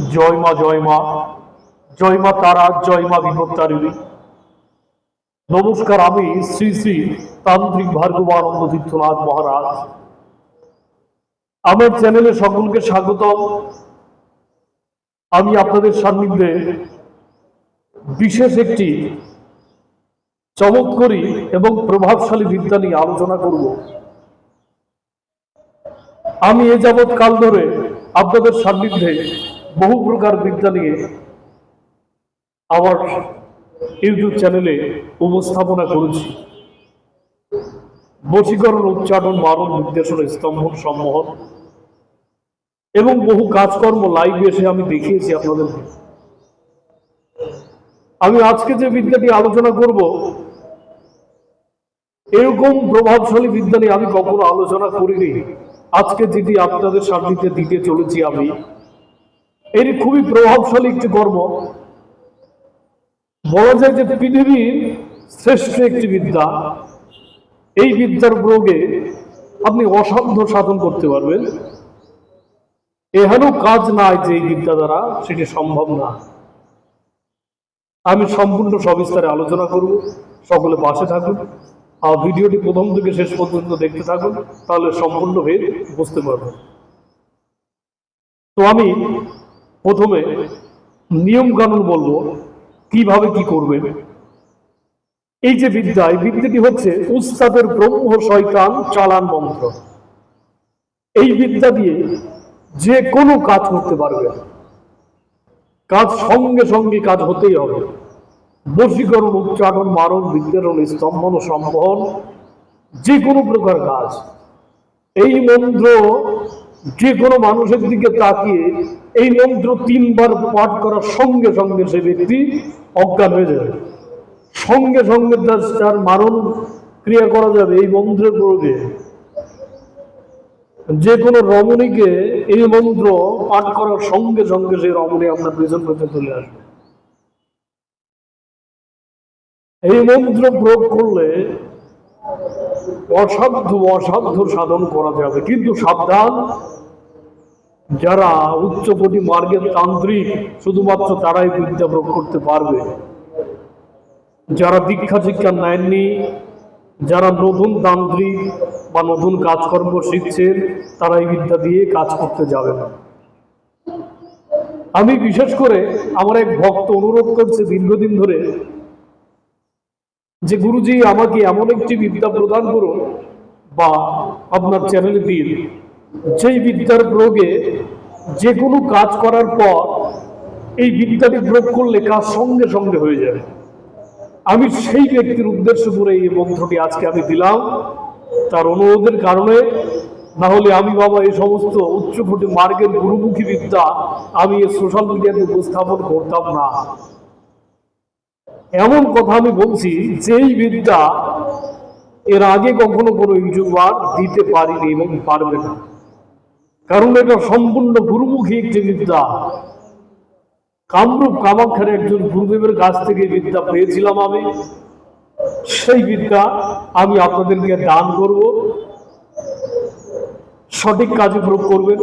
জয় মা জয় মা, জয় মা তারা, জয় মা বিপত্তারিণী। নমস্কার, আমি শ্রী শ্রী তান্ত্রিক ভার্গবানন্দ তীর্থনাথ মহারাজ। আমার চ্যানেলে সকলকে স্বাগতম। আমি আপনাদের সান্নিধ্যে বিশেষ একটি চমৎকারী এবং প্রভাবশালী বিদ্যা নিয়ে আলোচনা করব। আমি এ যাবৎ কাল ধরে আপনাদের সান্নিধ্যে বহু প্রকার বিদ্যা নিয়ে আমার ইউটিউব চ্যানেলে উপস্থাপনা করেছি। বশীকরণ, উচ্চারণ, মারণ, নির্দেশন, স্তম্ভন, সম্মোহন এবং বহু কাজকর্ম লাইভে এসে আমি দেখিয়েছি আপনাদেরকে। আমি আজকে যে বিদ্যাটি আলোচনা করব, এরকম প্রভাবশালী বিদ্যা নিয়ে আমি কখনো আলোচনা করিনি। আজকে যেটি আপনাদের সান্নিধ্যে দিতে চলেছি আমি, এর খুবই প্রভাবশালী একটি কর্ম। বলা যায় যে পৃথিবীর শ্রেষ্ঠ একটি বিদ্যা। এই বিদ্যার প্রয়োগে আপনি অসাধ্য সাধন করতে পারবেন। এহেন কাজ নাই যে এই বিদ্যা দ্বারা সেটি সম্ভব না। আমি সম্পূর্ণ সবিস্তারে আলোচনা করব। সকলে পাশে থাকুন আর ভিডিওটি প্রথম থেকে শেষ পর্যন্ত দেখতে থাকুন, তাহলে সম্পূর্ণ ভেদ বুঝতে পারবেন। তো আমি প্রথমে নিয়ম কানুন বলবো কিভাবে কি করবেন। এই যে বিদ্যা, এই বিদ্যাটি হচ্ছে উস্তাদের ব্রহ্ম শয়তান চালান মন্ত্র। এই বিদ্যা দিয়ে যে কোনো কাজ করতে পারবে, কাজ সঙ্গে সঙ্গে কাজ হতেই হবে। বশীকরণ, উচ্চারণ, মারণ, বিদ্যারণ, স্তম্ভন, সম্মোহন, যে কোনো প্রকার কাজ। এই মন্ত্র যে কোনো মানুষের দিকে তাকিয়ে এই মন্ত্র 3 বার পাঠ করার সঙ্গে সঙ্গে সে ব্যক্তি অজ্ঞান হয়ে যাবে। সঙ্গে সঙ্গে তার মারণ ক্রিয়া করা যাবে এই মন্ত্রের প্রয়োগে। যে কোনো রমণীকে এই মন্ত্র পাঠ করার সঙ্গে সঙ্গে সেই রমণী আপনার পেছন পেছন চলে আসবে। এই মন্ত্র প্রয়োগ করলে অসাধ্য সাধন করা যাবে, কিন্তু সাবধান, যারা উচ্চকোটি মার্গের তান্ত্রিক শুধুমাত্র তারাই বিদ্যা প্রয়োগ করতে পারবে। যারা দীক্ষা শিক্ষা নেননি, যারা নতুন তান্ত্রিক বা নতুন কাজকর্ম শিখছেন, তারা এই বিদ্যা দিয়ে কাজ করতে যাবে না। আমি বিশেষ করে আমার এক ভক্ত অনুরোধ করছে দীর্ঘদিন ধরে যে গুরুজি আমাকে এমন একটি বিদ্যা প্রদান করুন বা আপনার চ্যানেলে দিন, যেই বিদ্যার প্রয়োগে যে কোনো কাজ করার পর এই বিদ্যাটি প্রয়োগ করলে কাজ সঙ্গে সঙ্গে হয়ে যাবে। আমি সেই ব্যক্তির উদ্দেশ্য করে এই মন্ত্রটি আজকে আমি দিলাম, তার অনুরোধের কারণে। না হলে আমি বাবা এই সমস্ত উচ্চকোটি মার্গের গুরুমুখী বিদ্যা আমি সোশ্যাল মিডিয়াতে উপস্থাপন করতাম না। এমন কথা আমি বলছি যেই বিদ্যা এর আগে কখনো কোনো ইউটিউবার দিতে পারিনি এবং পারবে না, কারণ এটা সম্পূর্ণ গুরুমুখী একটি বিদ্যা। কামরূপ কামাখ্যার একজন গুরুদেবের কাছ থেকে বিদ্যা পেয়েছিলাম আমি। সেই বিদ্যা আমি আপনাদেরকে দান করব। সঠিক কাজে প্রয়োগ করবেন,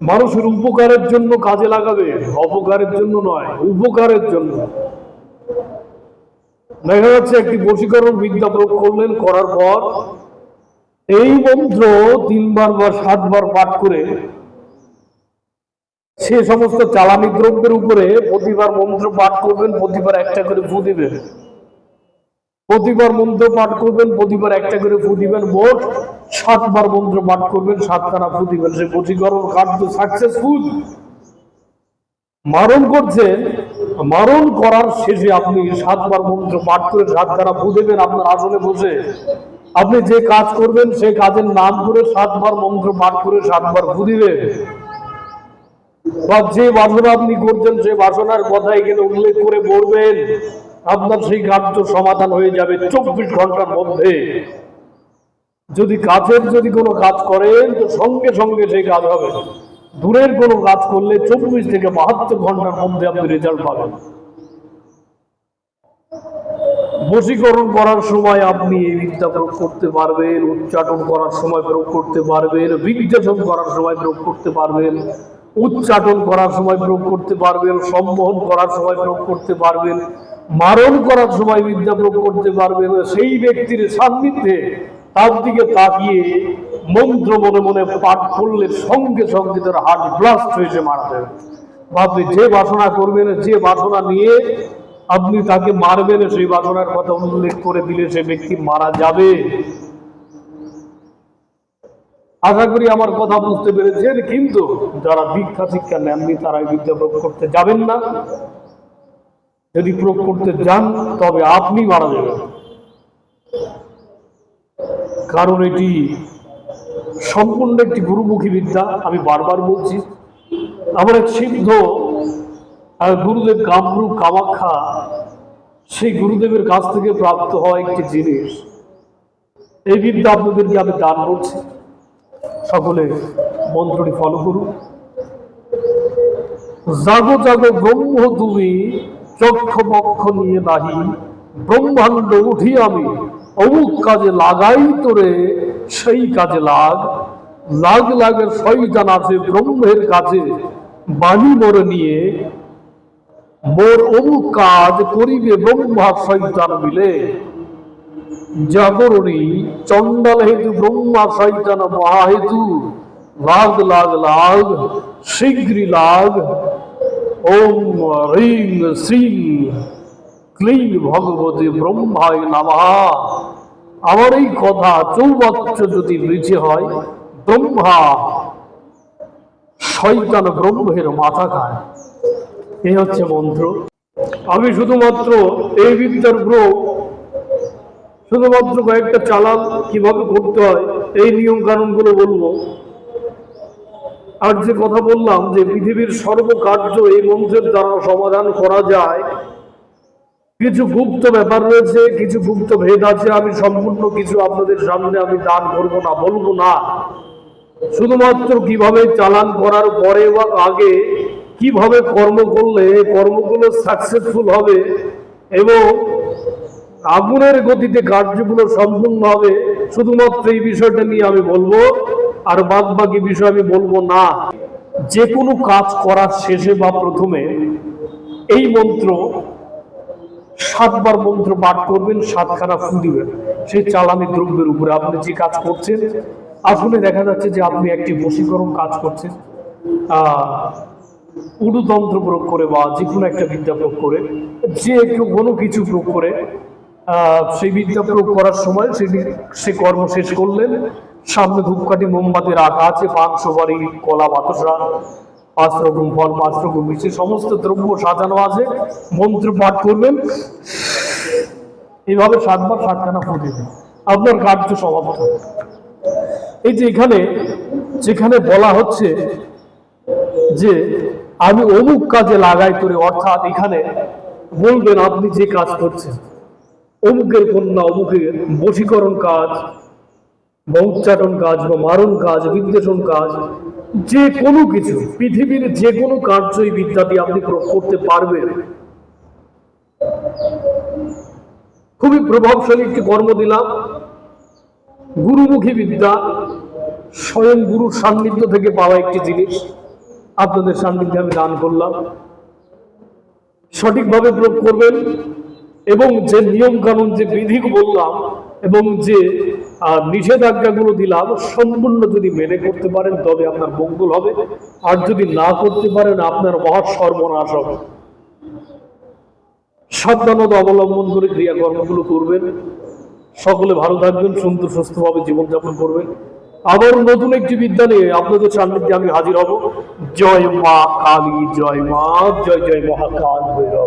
মানুষের উপকারের জন্য কাজে লাগাবে, অপকারের জন্য নয়, উপকারের জন্য। দেখা যাচ্ছে একটি বশীকরণ বিদ্যা প্রয়োগ করলেন, করার পর এই মন্ত্র 3 বার বা 7 বার পাঠ করে সে সমস্ত চালানি দ্রব্যের উপরে প্রতিবার মন্ত্র পাঠ করবেন, প্রতিবার একটা করে ফু দিবেন। প্রতিবার মন্ত্র পাঠ করবেন, প্রতিবার একটা করে ফু দিবেন। মোট 7 বার মন্ত্র পাঠ করবেন, 7খানা ফু দিবেন। সে বশীকরণ কার্য সাকসেসফুল। মারণ করছেন, মারণ করার শেষে আপনি 7 বার মন্ত্র পাঠ করে 7খানা ফু দেবেন আপনার আসনে বসে। আপনি যে কাজ করবেন সে কাজের নাম করে 7 বার মন্ত্র পাঠ করে 7 বার ফু দিবেন। বা যে বাসনা আপনি করছেন সে বাসনার কথা এখানে উল্লেখ করে বলবেন, আপনার সেই কার্য সমাধান হয়ে যাবে 24 ঘন্টার মধ্যে। যদি কাজের কোনো কাজ করেন তো সঙ্গে সঙ্গে সেই কাজ হবে। দূরের কোনো কাজ করলে 24 থেকে 72 ঘন্টার মধ্যে আপনি রেজাল্ট পাবেন। বশীকরণ করার সময় আপনি এই বিদ্যা প্রয়োগ করতে পারবেন, উচ্চারণ করার সময় প্রয়োগ করতে পারবেন, বিদ্যাচরণ করার সময় প্রয়োগ করতে পারবেন, উচ্চাটন করার সময় প্রয়োগ করতে পারবেন, সম্মোহন করার সময় প্রয়োগ করতে পারবেন, মারণ করার সময় বিদ্যা প্রয়োগ করতে পারবেন। সেই ব্যক্তির সান্নিধ্যে তার দিকে তাকিয়ে মন্ত্র মনে মনে পাঠ করলে সঙ্গে সঙ্গে তার হার্ট ব্লাস্ট হয়েছে মারা যাবে। আপনি যে বাসনা করবেন, যে বাসনা নিয়ে আপনি তাকে মারবেন, সেই বাসনার কথা উল্লেখ করে দিলে সে ব্যক্তি মারা যাবে। আশা করি আমার কথা বুঝতে পেরেছেন। কিন্তু যারা দীক্ষা শিক্ষা নেননি তারা এই বিদ্যা প্রয়োগ করতে যাবেন না। যদি প্রয়োগ করতে যান তবে আপনি মারা যাবেন, কারণ এটি সম্পূর্ণ একটি গুরুমুখী বিদ্যা। আমি বারবার বলছি, আমার এক সিদ্ধ গুরুদেব কামরূপ কামাখ্যা, সেই গুরুদেবের কাছ থেকে প্রাপ্ত হওয়া একটি জিনিস। এই বিদ্যা আপনাদেরকে আমি দান করছি, সকলে মন্ত্রটি ফলো করুন। জাগো জাগো ব্রহ্ম তুমি, চক্ষ বক্ষ নিয়ে নাহি, ব্রহ্মাণ্ড উঠি আমি, অমুক কাজে লাগাই তোরে সেই কাজে লাগ। লাগ লাগের শয়তান আছে ব্রহ্মের কাছে, বাণী মোর নিয়ে, মোর অমুক কাজ করিবে ব্রহ্মা শয়তান মিলে। জাগরণী চণ্ডাল হেতু ব্রহ্মা শয়তান মহাহেতু, লাগ লাগ লাগ শীঘ্রই লাগ। ওম হ্রিং শ্রীং ক্লীং ভগবতী ব্রহ্মায় নমঃ। আমার এই কথা চৌবাচ্য যদি বৃদ্ধি হয়, ব্রহ্মা শয়তান ব্রহ্মের মাথা খায়। এই হচ্ছে মন্ত্র। আমি শুধুমাত্র এই বিদ্যার প্রয়োগ শুধুমাত্র কয়েকটা চালান কিভাবে করতে হয় এই নিয়ম কানুনগুলো বলবো। আর যে কথা বললাম যে পৃথিবীর সর্বকার্য এই মন্ত্রের দ্বারা সমাধান করা যায়, কিছু গুপ্ত ব্যাপার রয়েছে, কিছু গুপ্ত ভেদ আছে। আমি সম্পূর্ণ কিছু আপনাদের সামনে আমি দান করবো না, বলবো না। শুধুমাত্র কিভাবে চালান করার পরে বা আগে কিভাবে কর্ম করলে কর্মগুলো সাকসেসফুল হবে এবং আগুনের গতিতে কার্যগুলো সম্পূর্ণ হবে, শুধুমাত্র এই বিষয়টা নিয়ে আমি বলবো। আর বাদ বাকি বিষয় আমি বলবো না। যে কোনো কাজ করার শেষে বা প্রথমে এই মন্ত্র 7 বার মন্ত্র পাঠ করবেন, 7খানা ফু দিবেন সেই চালানি দ্রব্যের উপরে। আপনি যে কাজ করছেন, আসলে দেখা যাচ্ছে যে আপনি একটি বশীকরণ কাজ করছেন, উডুতন্ত্র প্রয়োগ করে বা যে কোনো একটা বিদ্যা প্রয়োগ করে, যে কেউ কোনো কিছু প্রয়োগ করে সেই বিদ্যা প্রয়োগ করার সময় সে কর্ম শেষ করলেন। সামনে ধূপকাঠি মোমবাতি রাখা আছে, পান সুপারি কলা বাতাসা 5 রকম ফল 5 রকম মিষ্টি সমস্ত দ্রব্য সাজানো আছে। মন্ত্র পাঠ করবেন, এইভাবে 7 বার 7খানা ফু দিবেন, আপনার কার্য সমাপ্ত। এই যে এখানে যেখানে বলা হচ্ছে যে আমি অমুক কাজে লাগাই তোরে, অর্থাৎ এখানে বলবেন আপনি যে কাজ করছেন, অমুকের কন্যা অমুকের বশীকরণ কাজ বা উচ্চাটন কাজ বা মারণ কাজ, বিদ্বেষণ কাজ, যে কোনো কিছু, পৃথিবীর যে কোনো কার্য এই বিদ্যাটি আপনি করতে পারবেন। খুবই প্রভাবশালী একটি কর্ম দিলাম, গুরুমুখী বিদ্যা, স্বয়ং গুরুর সান্নিধ্য থেকে পাওয়া একটি জিনিস আপনাদের সান্নিধ্যে আমি দান করলাম। সঠিকভাবে প্রয়োগ করবেন এবং যে নিয়ম কানুন যে বিধি বললাম এবং যে নিষেধাজ্ঞাগুলো দিলাম সম্পূর্ণ যদি মেনে করতে পারেন তবে আপনার মঙ্গল হবে। আর যদি না করতে পারেন আপনার মহা সর্বনাশ হবে। সাবধানতা অবলম্বন করে ক্রিয়াকর্মগুলো করবেন। সকলে ভালো থাকবেন, সুন্দর সুস্থভাবে জীবনযাপন করবেন। আবার নতুন একটি বিদ্যা নিয়ে আপনাদের সান্নিধ্যে আমি হাজির হব। জয় মা কালী, জয় মা, জয় জয় মহাকাল ভৈরব।